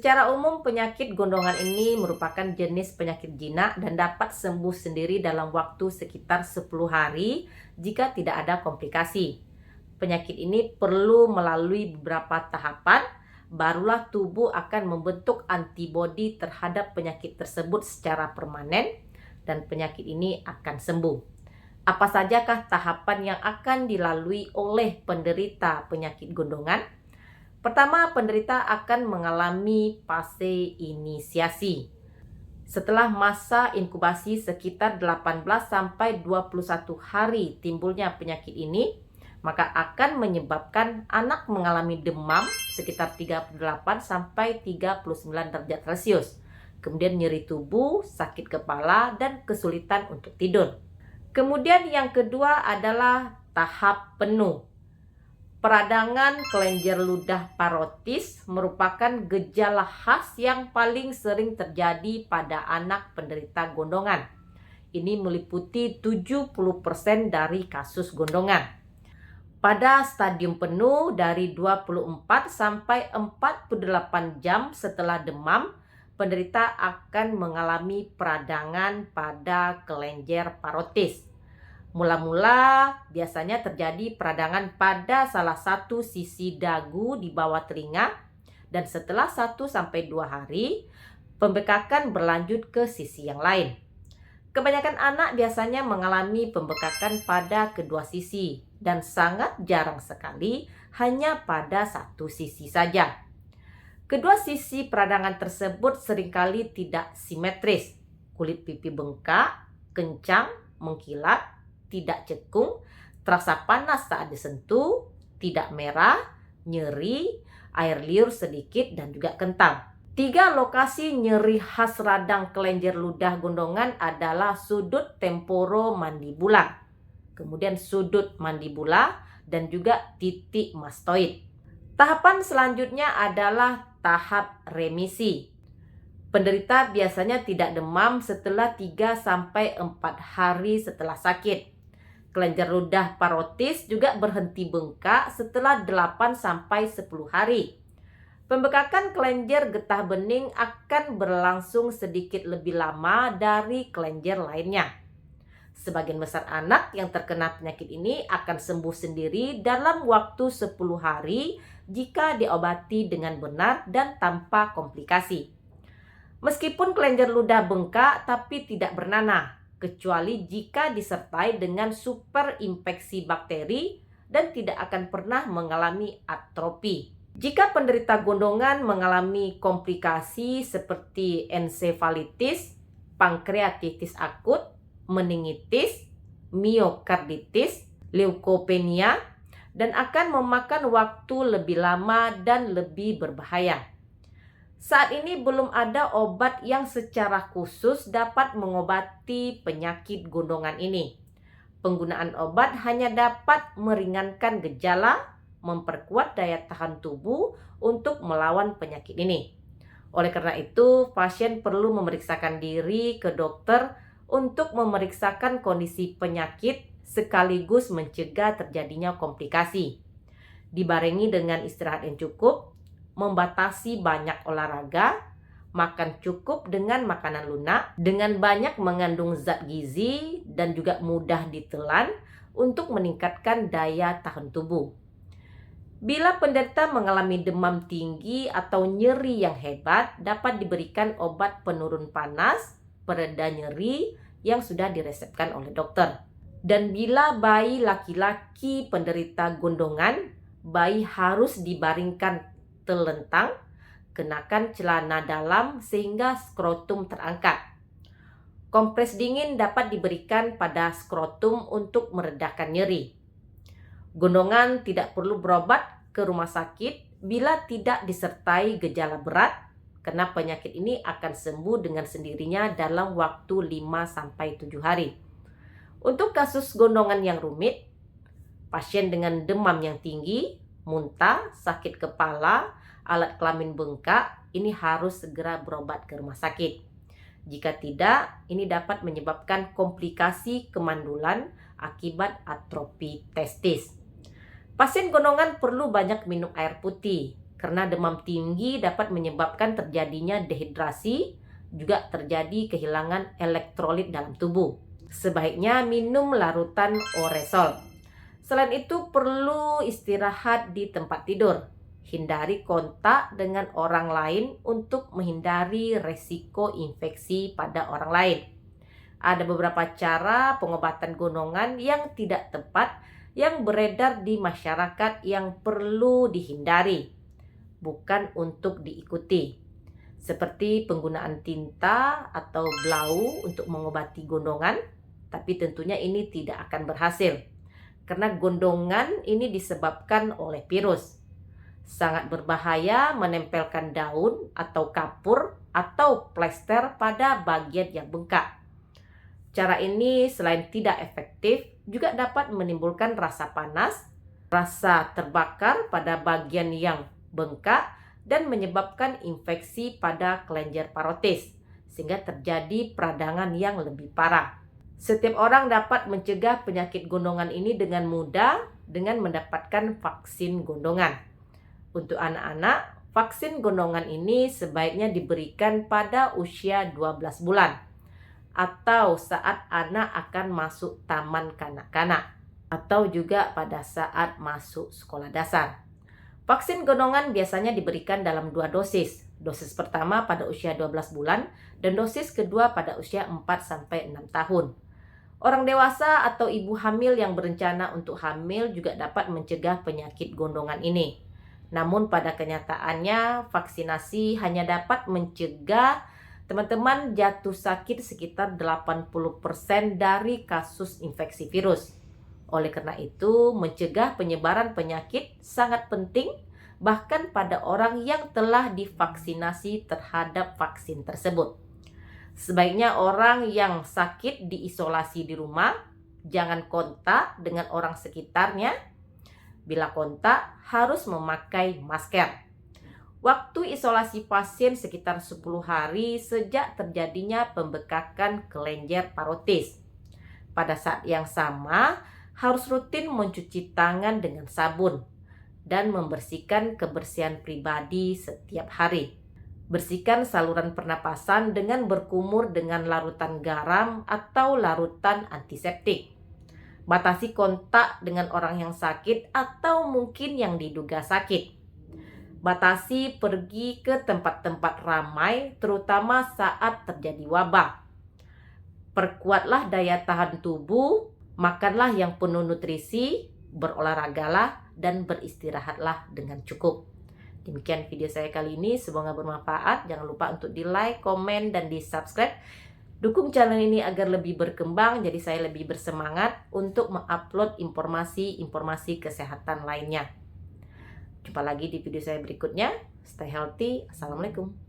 Secara umum, penyakit gondongan ini merupakan jenis penyakit jinak dan dapat sembuh sendiri dalam waktu sekitar 10 hari jika tidak ada komplikasi. Penyakit ini perlu melalui beberapa tahapan, barulah tubuh akan membentuk antibodi terhadap penyakit tersebut secara permanen dan penyakit ini akan sembuh. Apa sajakah tahapan yang akan dilalui oleh penderita penyakit gondongan? Pertama, penderita akan mengalami fase inisiasi. Setelah masa inkubasi sekitar 18 sampai 21 hari timbulnya penyakit ini, maka akan menyebabkan anak mengalami demam sekitar 38 sampai 39 derajat Celcius. Kemudian nyeri tubuh, sakit kepala, dan kesulitan untuk tidur. Kemudian yang kedua adalah tahap penuh. Peradangan kelenjar ludah parotis merupakan gejala khas yang paling sering terjadi pada anak penderita gondongan. Ini meliputi 70% dari kasus gondongan. Pada stadium penuh dari 24 sampai 48 jam setelah demam, penderita akan mengalami peradangan pada kelenjar parotis. Mula-mula biasanya terjadi peradangan pada salah satu sisi dagu di bawah telinga dan setelah 1-2 hari pembekakan berlanjut ke sisi yang lain. Kebanyakan anak biasanya mengalami pembekakan pada kedua sisi dan sangat jarang sekali hanya pada satu sisi saja. Kedua sisi peradangan tersebut seringkali tidak simetris. Kulit pipi bengkak, kencang, mengkilat, tidak cekung, terasa panas saat disentuh, tidak merah, nyeri, air liur sedikit, dan juga kentang. 3 lokasi nyeri khas radang kelenjar ludah gondongan adalah sudut temporomandibular, kemudian sudut mandibula, dan juga titik mastoid. Tahapan selanjutnya adalah tahap remisi. Penderita biasanya tidak demam setelah 3-4 hari setelah sakit. Kelenjar ludah parotis juga berhenti bengkak setelah 8-10 hari. Pembekakan kelenjar getah bening akan berlangsung sedikit lebih lama dari kelenjar lainnya. Sebagian besar anak yang terkena penyakit ini akan sembuh sendiri dalam waktu 10 hari jika diobati dengan benar dan tanpa komplikasi. Meskipun kelenjar ludah bengkak tapi tidak bernanah, kecuali jika disertai dengan superinfeksi bakteri dan tidak akan pernah mengalami atrofi. Jika penderita gondongan mengalami komplikasi seperti ensefalitis, pankreatitis akut, meningitis, miokarditis, leukopenia, dan akan memakan waktu lebih lama dan lebih berbahaya. Saat ini belum ada obat yang secara khusus dapat mengobati penyakit gondongan ini. Penggunaan obat hanya dapat meringankan gejala, memperkuat daya tahan tubuh untuk melawan penyakit ini. Oleh karena itu, pasien perlu memeriksakan diri ke dokter untuk memeriksakan kondisi penyakit sekaligus mencegah terjadinya komplikasi. Dibarengi dengan istirahat yang cukup, membatasi banyak olahraga, makan cukup dengan makanan lunak, dengan banyak mengandung zat gizi dan juga mudah ditelan untuk meningkatkan daya tahan tubuh. Bila penderita mengalami demam tinggi atau nyeri yang hebat, dapat diberikan obat penurun panas, pereda nyeri yang sudah diresepkan oleh dokter. Dan bila bayi laki-laki penderita gondongan, bayi harus dibaringkan telentang, kenakan celana dalam sehingga skrotum terangkat. Kompres dingin dapat diberikan pada skrotum untuk meredakan nyeri. Gondongan tidak perlu berobat ke rumah sakit bila tidak disertai gejala berat, karena penyakit ini akan sembuh dengan sendirinya dalam waktu 5-7 hari. Untuk kasus gondongan yang rumit, pasien dengan demam yang tinggi, muntah, sakit kepala, alat kelamin bengkak, ini harus segera berobat ke rumah sakit. Jika tidak, ini dapat menyebabkan komplikasi kemandulan akibat atrofi testis. Pasien gondongan perlu banyak minum air putih karena demam tinggi dapat menyebabkan terjadinya dehidrasi, juga terjadi kehilangan elektrolit dalam tubuh. Sebaiknya minum larutan Oresol. Selain itu, perlu istirahat di tempat tidur. Hindari kontak dengan orang lain untuk menghindari resiko infeksi pada orang lain. Ada beberapa cara pengobatan gondongan yang tidak tepat yang beredar di masyarakat yang perlu dihindari, bukan untuk diikuti. Seperti penggunaan tinta atau blau untuk mengobati gondongan, tapi tentunya ini tidak akan berhasil. Karena gondongan ini disebabkan oleh virus. Sangat berbahaya menempelkan daun atau kapur atau plester pada bagian yang bengkak. Cara ini selain tidak efektif, juga dapat menimbulkan rasa panas, rasa terbakar pada bagian yang bengkak, dan menyebabkan infeksi pada kelenjar parotis, sehingga terjadi peradangan yang lebih parah. Setiap orang dapat mencegah penyakit gondongan ini dengan mudah dengan mendapatkan vaksin gondongan. Untuk anak-anak, vaksin gondongan ini sebaiknya diberikan pada usia 12 bulan. Atau saat anak akan masuk taman kanak-kanak, atau juga pada saat masuk sekolah dasar. Vaksin gondongan biasanya diberikan dalam 2 dosis. Dosis pertama pada usia 12 bulan dan dosis kedua pada usia 4-6 tahun. Orang dewasa atau ibu hamil yang berencana untuk hamil juga dapat mencegah penyakit gondongan ini. Namun pada kenyataannya vaksinasi hanya dapat mencegah teman-teman jatuh sakit sekitar 80% dari kasus infeksi virus. Oleh karena itu, mencegah penyebaran penyakit sangat penting, bahkan pada orang yang telah divaksinasi terhadap vaksin tersebut. Sebaiknya orang yang sakit diisolasi di rumah, jangan kontak dengan orang sekitarnya. Bila kontak, harus memakai masker. Waktu isolasi pasien sekitar 10 hari sejak terjadinya pembekakan kelenjar parotis. Pada saat yang sama, harus rutin mencuci tangan dengan sabun dan membersihkan kebersihan pribadi setiap hari. Bersihkan saluran pernapasan dengan berkumur dengan larutan garam atau larutan antiseptik. Batasi kontak dengan orang yang sakit atau mungkin yang diduga sakit. Batasi pergi ke tempat-tempat ramai, terutama saat terjadi wabah. Perkuatlah daya tahan tubuh, makanlah yang penuh nutrisi, berolahragalah, dan beristirahatlah dengan cukup. Demikian video saya kali ini, semoga bermanfaat. Jangan lupa untuk di like, komen, dan di subscribe. Dukung channel ini agar lebih berkembang, jadi saya lebih bersemangat untuk mengupload informasi-informasi kesehatan lainnya. Jumpa lagi di video saya berikutnya. Stay healthy. Assalamualaikum.